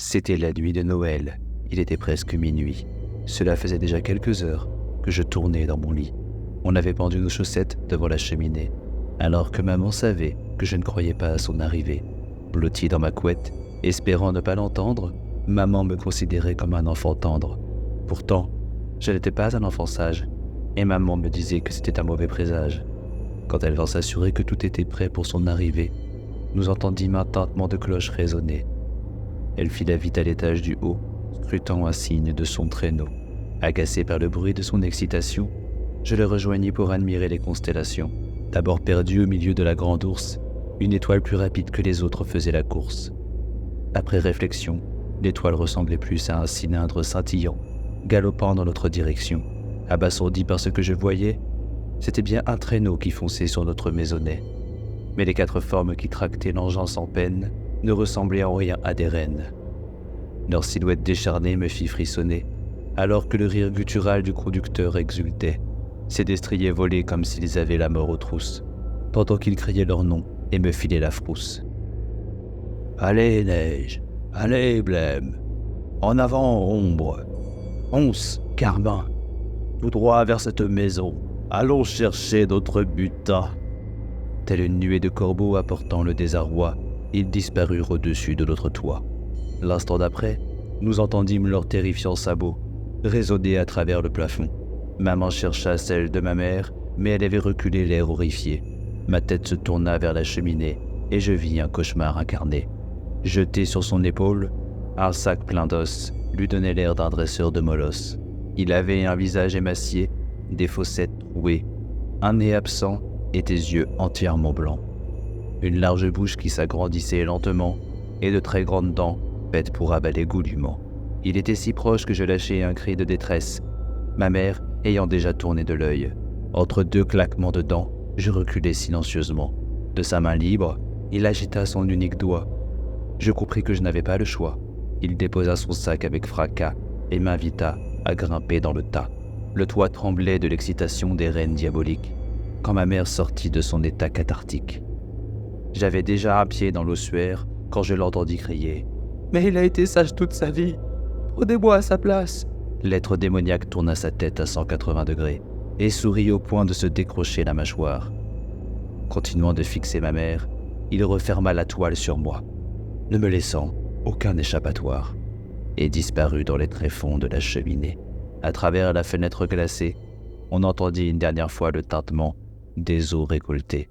C'était la nuit de Noël, il était presque minuit. Cela faisait déjà quelques heures que je tournais dans mon lit. On avait pendu nos chaussettes devant la cheminée, alors que maman savait que je ne croyais pas à son arrivée. Blotti dans ma couette, espérant ne pas l'entendre, maman me considérait comme un enfant tendre. Pourtant, je n'étais pas un enfant sage, et maman me disait que c'était un mauvais présage. Quand elle vint s'assurer que tout était prêt pour son arrivée, nous entendîmes un tintement de cloche résonner. Elle fila vite à l'étage du haut, scrutant un signe de son traîneau. Agacé par le bruit de son excitation, je le rejoignis pour admirer les constellations. D'abord perdu au milieu de la grande ourse, une étoile plus rapide que les autres faisait la course. Après réflexion, l'étoile ressemblait plus à un cylindre scintillant, galopant dans notre direction. Abasourdi par ce que je voyais, c'était bien un traîneau qui fonçait sur notre maisonnée. Mais les quatre formes qui tractaient l'engin sans peine ne ressemblaient en rien à des rennes. Leur silhouette décharnée me fit frissonner, alors que le rire guttural du conducteur exultait. Ses destriers volaient comme s'ils avaient la mort aux trousses, pendant qu'ils criaient leur nom et me filaient la frousse. « Allez, neige, allez, blême, en avant, ombre, once, carbin, tout droit vers cette maison, allons chercher notre butin. » Telle une nuée de corbeaux apportant le désarroi, ils disparurent au-dessus de notre toit. L'instant d'après, nous entendîmes leurs terrifiants sabots résonner à travers le plafond. Maman chercha celle de ma mère, mais elle avait reculé l'air horrifié. Ma tête se tourna vers la cheminée et je vis un cauchemar incarné. Jeté sur son épaule, un sac plein d'os lui donnait l'air d'un dresseur de molosses. Il avait un visage émacié, des fossettes trouées, un nez absent et des yeux entièrement blancs. Une large bouche qui s'agrandissait lentement et de très grandes dents faites pour avaler goulûment. Il était si proche que je lâchai un cri de détresse, ma mère ayant déjà tourné de l'œil. Entre deux claquements de dents, je reculai silencieusement. De sa main libre, il agita son unique doigt. Je compris que je n'avais pas le choix. Il déposa son sac avec fracas et m'invita à grimper dans le tas. Le toit tremblait de l'excitation des rennes diaboliques, quand ma mère sortit de son état cathartique. J'avais déjà un pied dans l'ossuaire quand je l'entendis crier « Mais il a été sage toute sa vie, prenez-moi à sa place !» L'être démoniaque tourna sa tête à 180 degrés et sourit au point de se décrocher la mâchoire. Continuant de fixer ma mère, il referma la toile sur moi, ne me laissant aucun échappatoire, et disparut dans les tréfonds de la cheminée. À travers la fenêtre glacée, on entendit une dernière fois le tintement des os récoltés.